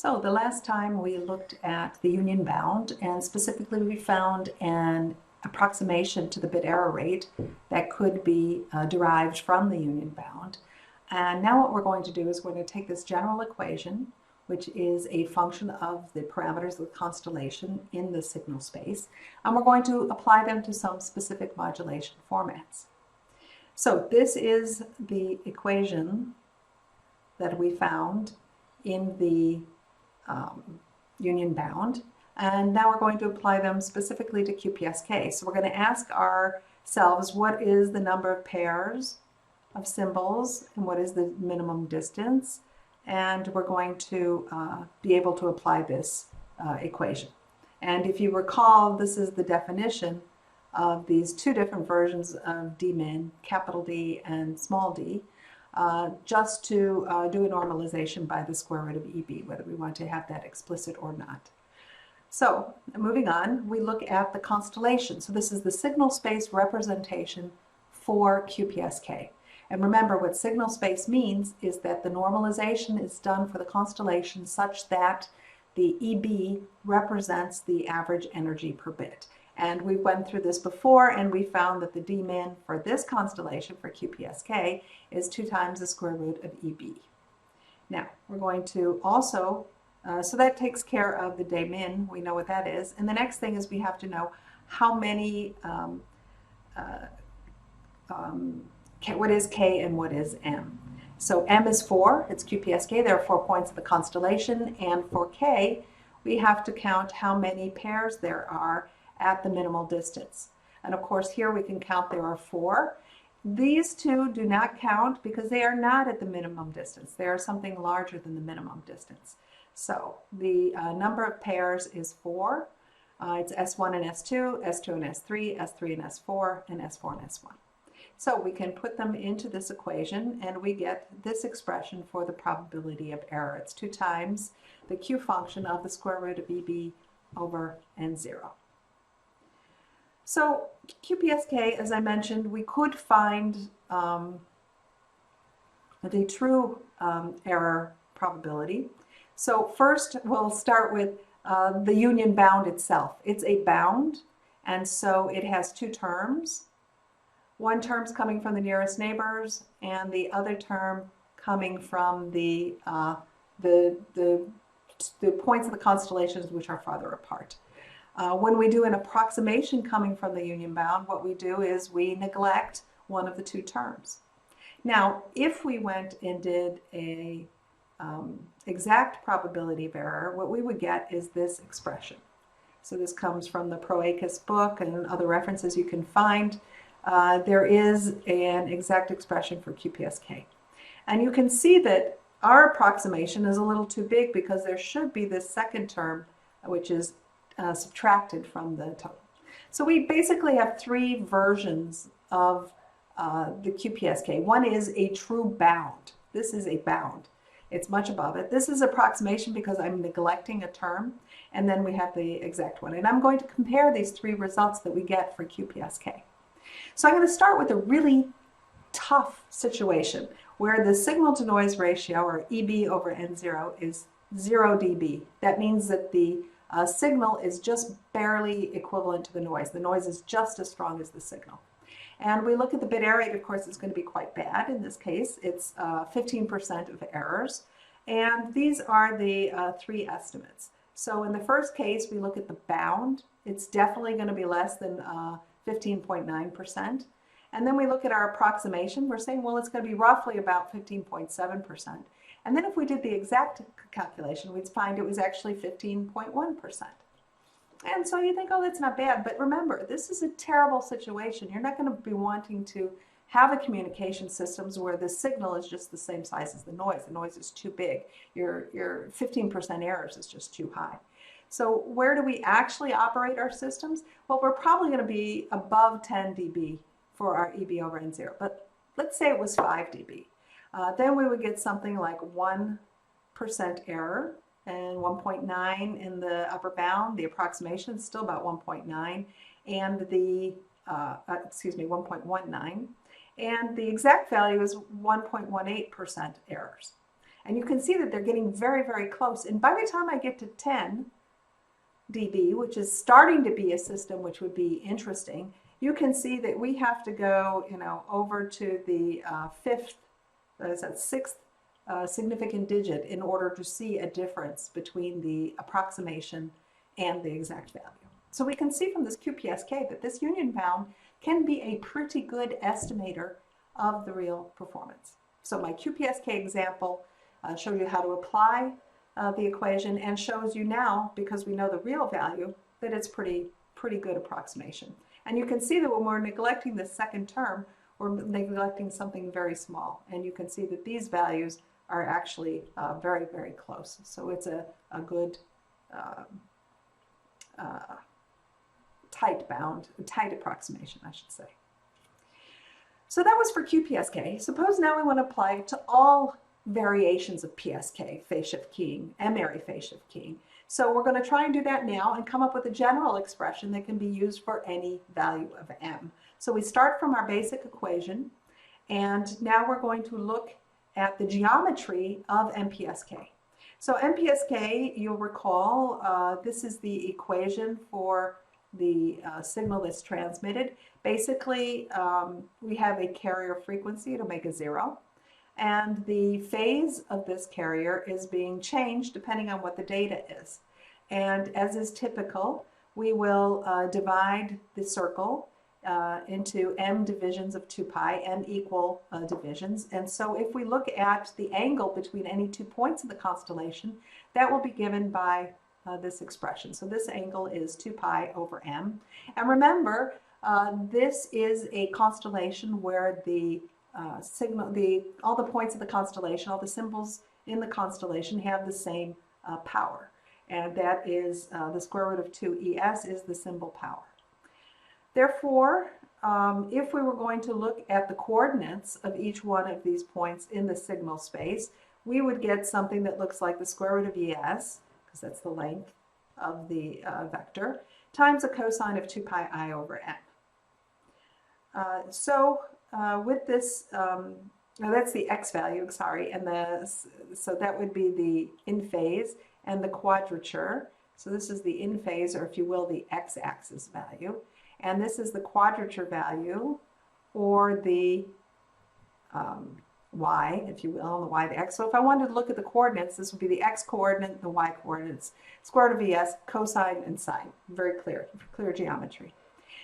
So the last time we looked at the union bound, and specifically we found an approximation to the bit error rate that could be derived from the union bound. And now what we're going to do is we're going to take this general equation, which is a function of the parameters of the constellation in the signal space, and we're going to apply them to some specific modulation formats. So this is the equation that we found in the union bound, and now we're going to apply them specifically to QPSK. So we're going to ask ourselves, what is the number of pairs of symbols and what is the minimum distance, and we're going to be able to apply this equation. And if you recall, this is the definition of these two different versions of d-min, capital D and small d, just to do a normalization by the square root of EB, whether we want to have that explicit or not. So moving on, we look at the constellation. So this is the signal space representation for QPSK. And remember, what signal space means is that the normalization is done for the constellation such that the EB represents the average energy per bit. And we went through this before, and we found that the d-min for this constellation for QPSK is 2 times the square root of EB. Now, we're going to also, so that takes care of the d-min, we know what that is. And the next thing is we have to know how many, what is K and what is M. So M is 4, it's QPSK, there are 4 points of the constellation, and for K, we have to count how many pairs there are at the minimal distance. And of course here we can count there are 4. These two do not count because they are not at the minimum distance. They are something larger than the minimum distance. So the number of pairs is 4. It's S1 and S2, S2 and S3, S3 and S4, and S4 and S1. So we can put them into this equation and we get this expression for the probability of error. It's 2 times the Q function of the square root of EB over N0. So QPSK, as I mentioned, we could find the true error probability. So first we'll start with the union bound itself. It's a bound, and so it has 2 terms. One term's coming from the nearest neighbors, and the other term coming from the points of the constellations which are farther apart. When we do an approximation coming from the union bound, what we do is we neglect one of the 2 terms. Now, if we went and did a exact probability of error, what we would get is this expression. So this comes from the Proakis book and other references you can find. There is an exact expression for QPSK. And you can see that our approximation is a little too big because there should be this second term, which is subtracted from the total. So we basically have 3 versions of the QPSK. One is a true bound. This is a bound. It's much above it. This is approximation because I'm neglecting a term. And then we have the exact one. And I'm going to compare these 3 results that we get for QPSK. So I'm going to start with a really tough situation where the signal to noise ratio, or EB over N0, is 0 dB. That means that the signal is just barely equivalent to the noise. The noise is just as strong as the signal. And we look at the bit error rate, of course, it's going to be quite bad in this case. It's 15% of errors. And these are the 3 estimates. So in the first case, we look at the bound. It's definitely going to be less than 15.9%. And then we look at our approximation. We're saying, well, it's going to be roughly about 15.7%. And then if we did the exact calculation, we'd find it was actually 15.1%. And so you think, oh, that's not bad. But remember, this is a terrible situation. You're not going to be wanting to have a communication systems where the signal is just the same size as the noise. The noise is too big. Your 15% errors is just too high. So where do we actually operate our systems? Well, we're probably going to be above 10 dB for our EB over N0. But let's say it was 5 dB. Then we would get something like 1% error and 1.9 in the upper bound. The approximation is still about 1.9, and the 1.19, and the exact value is 1.18% errors. And you can see that they're getting very, very close. And by the time I get to 10 dB, which is starting to be a system which would be interesting, you can see that we have to go, over to the sixth significant digit in order to see a difference between the approximation and the exact value. So we can see from this QPSK that this union bound can be a pretty good estimator of the real performance. So my QPSK example showed you how to apply the equation and shows you now, because we know the real value, that it's pretty good approximation. And you can see that when we're neglecting the second term, we're neglecting something very small. And you can see that these values are actually very, very close. So it's a good tight approximation, I should say. So that was for QPSK. Suppose now we want to apply it to all variations of PSK, phase shift keying, M-ary phase shift keying. So we're going to try and do that now and come up with a general expression that can be used for any value of M. So we start from our basic equation, and now we're going to look at the geometry of MPSK. So MPSK, you'll recall, this is the equation for the signal that's transmitted. Basically, we have a carrier frequency at omega 0, and the phase of this carrier is being changed depending on what the data is. And as is typical, we will divide the circle into m divisions of 2 pi, m equal divisions. And so if we look at the angle between any 2 points of the constellation, that will be given by this expression. So this angle is 2 pi over m. And remember, this is a constellation where the all the points of the constellation, all the symbols in the constellation have the same power. And that is the square root of 2 ES is the symbol power. Therefore, if we were going to look at the coordinates of each one of these points in the signal space, we would get something that looks like the square root of ES, because that's the length of the vector, times a cosine of 2 pi I over m. With this, that's the x value, sorry, and so that would be the in phase and the quadrature. So this is the in phase, or if you will, the x-axis value. And this is the quadrature value, or the y, if you will, and the y, the x. So if I wanted to look at the coordinates, this would be the x coordinate, the y coordinates, square root of ES, cosine, and sine. Very clear geometry.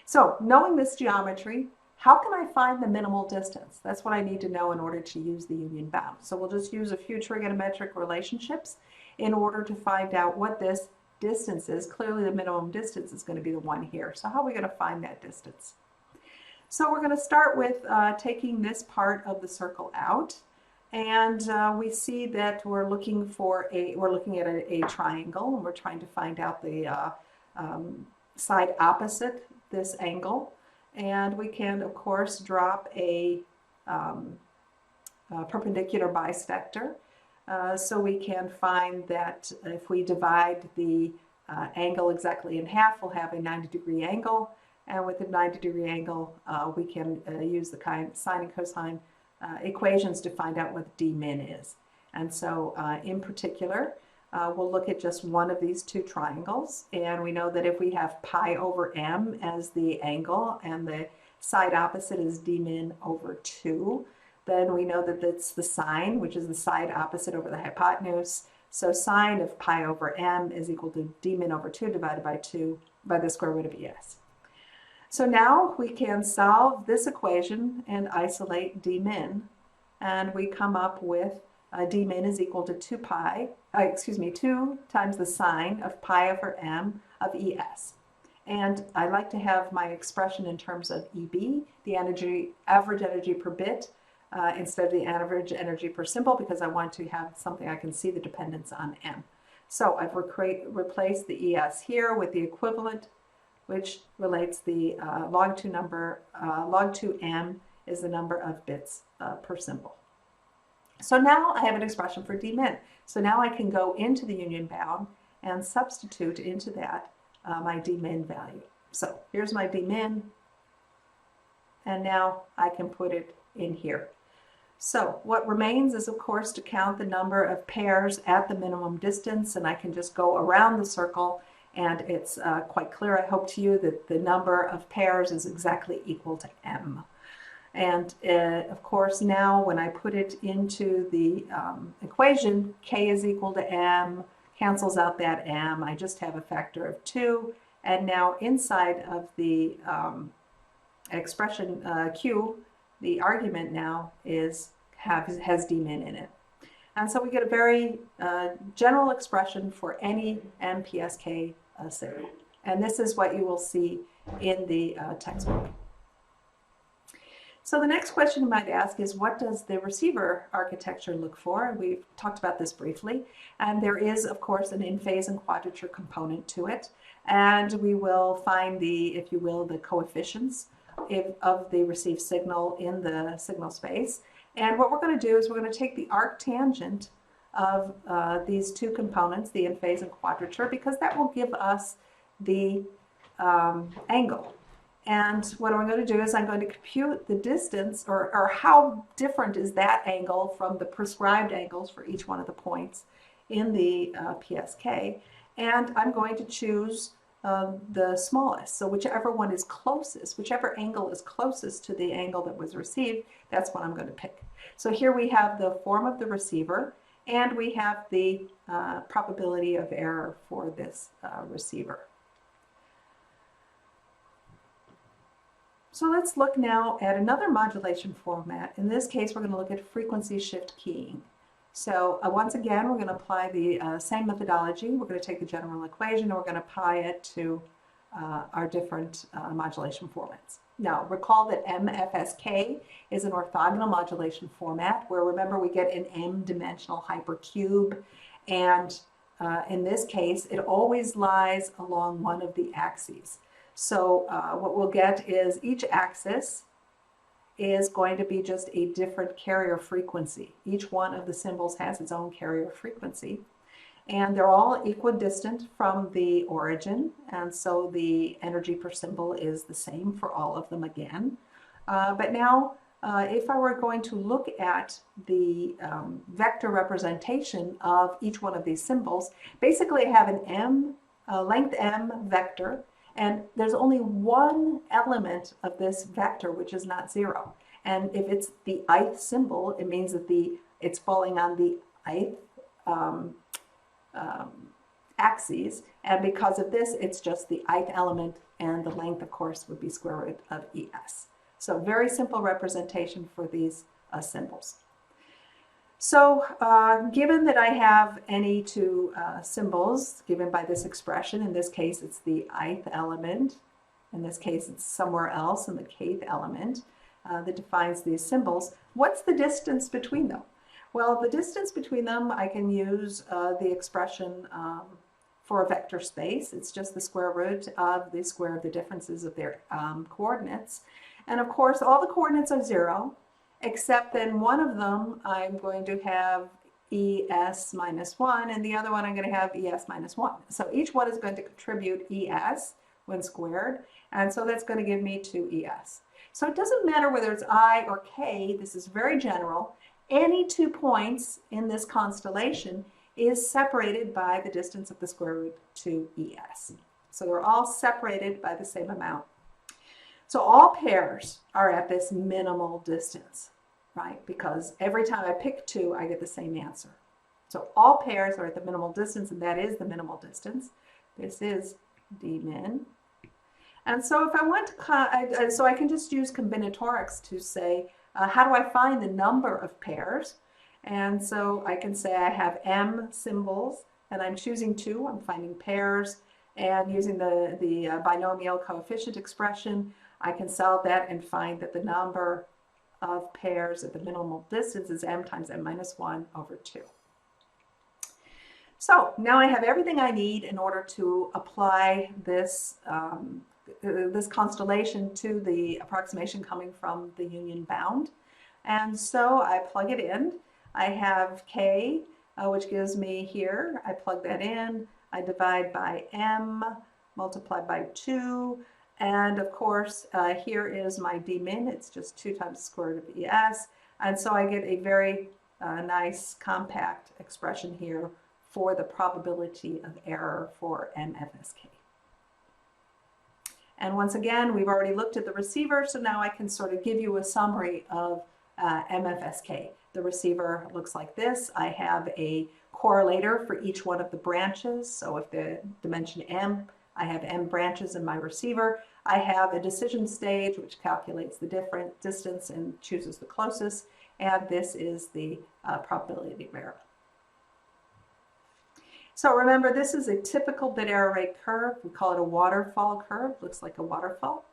So knowing this geometry, how can I find the minimal distance? That's what I need to know in order to use the union bound. So we'll just use a few trigonometric relationships in order to find out what this distance is. Clearly the minimum distance is going to be the one here. So how are we going to find that distance? So we're going to start with taking this part of the circle out, and we see that we're looking at a triangle, and we're trying to find out the side opposite this angle. And we can, of course, drop a perpendicular bisector. So we can find that if we divide the angle exactly in half, we'll have a 90-degree angle. And with a 90-degree angle, we can use the sine and cosine equations to find out what d min is. And so in particular, we'll look at just one of these two triangles. And we know that if we have pi over m as the angle and the side opposite is d min over 2, then we know that that's the sine, which is the side opposite over the hypotenuse. So sine of pi over m is equal to d min over 2 divided by 2 by the square root of ES. So now we can solve this equation and isolate d min, and we come up with d min is equal to 2 times the sine of pi over m of ES. And I like to have my expression in terms of EB, the average energy per bit, instead of the average energy per symbol, because I want to have something I can see the dependence on m. So I've replaced the ES here with the equivalent, which relates the log 2 number, log 2m is the number of bits per symbol. So now I have an expression for d min. So now I can go into the union bound and substitute into that my d min value. So here's my d min, and now I can put it in here. So what remains is, of course, to count the number of pairs at the minimum distance, and I can just go around the circle, and it's quite clear, I hope to you, that the number of pairs is exactly equal to m. And of course, now when I put it into the equation, k is equal to m, cancels out that m, I just have a factor of 2, and now inside of the expression q, the argument now has dmin in it. And so we get a very general expression for any MPSK signal. And this is what you will see in the textbook. So the next question you might ask is, what does the receiver architecture look for? We've talked about this briefly. And there is, of course, an in-phase and quadrature component to it. And we will find the, if you will, the coefficients of the received signal in the signal space. And what we're going to do is we're going to take the arctangent of these two components, the in-phase and quadrature, because that will give us the angle. And what I'm going to do is I'm going to compute the distance, or how different is that angle from the prescribed angles for each one of the points in the PSK. And I'm going to choose the smallest. So whichever one is closest, whichever angle is closest to the angle that was received, that's what I'm going to pick. So here we have the form of the receiver, and we have the probability of error for this receiver. So let's look now at another modulation format. In this case, we're going to look at frequency shift keying. So once again, we're going to apply the same methodology. We're going to take the general equation and we're going to apply it to our different modulation formats. Now, recall that MFSK is an orthogonal modulation format where, remember, we get an m-dimensional hypercube, and in this case, it always lies along one of the axes. So what we'll get is each axis is going to be just a different carrier frequency. Each one of the symbols has its own carrier frequency, and they're all equidistant from the origin, and so the energy per symbol is the same for all of them again. But now, if I were going to look at the vector representation of each one of these symbols, basically I have an length m vector, and there's only one element of this vector which is not 0. And if it's the ith symbol, it means that it's falling on the ith axes, and because of this, it's just the ith element, and the length, of course, would be square root of ES. So very simple representation for these symbols. So given that I have any two symbols given by this expression, in this case it's the ith element, in this case it's somewhere else in the kth element that defines these symbols, what's the distance between them? Well, the distance between them, I can use the expression for a vector space. It's just the square root of the square of the differences of their coordinates. And of course, all the coordinates are 0, except then one of them I'm going to have ES minus 1, and the other one I'm going to have ES minus 1. So each one is going to contribute ES when squared, and so that's going to give me 2 ES. So it doesn't matter whether it's I or K, this is very general. Any 2 points in this constellation is separated by the distance of the square root to ES. So they're all separated by the same amount. So all pairs are at this minimal distance, right? Because every time I pick 2, I get the same answer. So all pairs are at the minimal distance, and that is the minimal distance. This is d min. And so if I want to, so I can just use combinatorics to say, how do I find the number of pairs? And so I can say I have m symbols, and I'm choosing 2. I'm finding pairs, and using the binomial coefficient expression, I can solve that and find that the number of pairs at the minimal distance is m times m minus 1 over 2. So now I have everything I need in order to apply this, this constellation to the approximation coming from the union bound. And so I plug it in. I have k, which gives me here, I plug that in, I divide by m, multiplied by 2, and of course here is my d min, it's just 2 times the square root of ES. And so I get a very nice compact expression here for the probability of error for MFSK. And once again, we've already looked at the receiver, so now I can sort of give you a summary of MFSK. The receiver looks like this. I have a correlator for each one of the branches. So if the dimension M, I have M branches in my receiver. I have a decision stage, which calculates the different distance and chooses the closest. And this is the probability of error. So remember, this is a typical bit error rate curve. We call it a waterfall curve. Looks like a waterfall.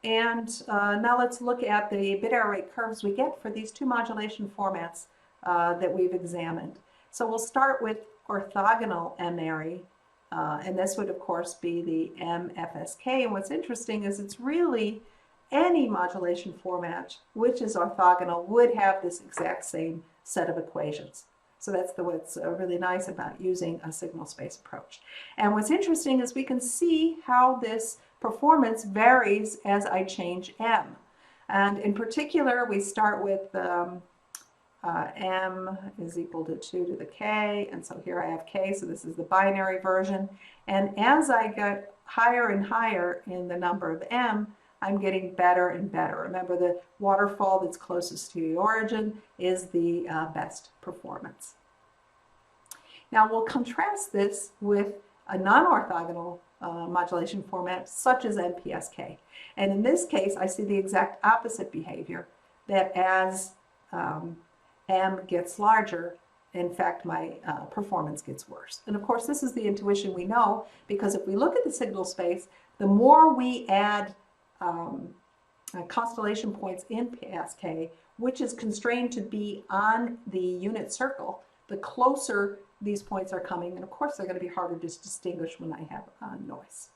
And now let's look at the bit error rate curves we get for these two modulation formats that we've examined. So we'll start with orthogonal M-ary, and this would of course be the MFSK. And what's interesting is it's really any modulation format which is orthogonal would have this exact same set of equations. So that's what's really nice about using a signal space approach. And what's interesting is we can see how this performance varies as I change M. And in particular, we start with M is equal to 2 to the K, and so here I have K, so this is the binary version. And as I get higher and higher in the number of M, I'm getting better and better. Remember, the waterfall that's closest to the origin is the best performance. Now we'll contrast this with a non-orthogonal modulation format such as MPSK. And in this case, I see the exact opposite behavior, that as M gets larger, in fact, my performance gets worse. And of course, this is the intuition we know, because if we look at the signal space, the more we add constellation points in PSK, which is constrained to be on the unit circle, the closer these points are coming. And of course, they're going to be harder to distinguish when I have noise.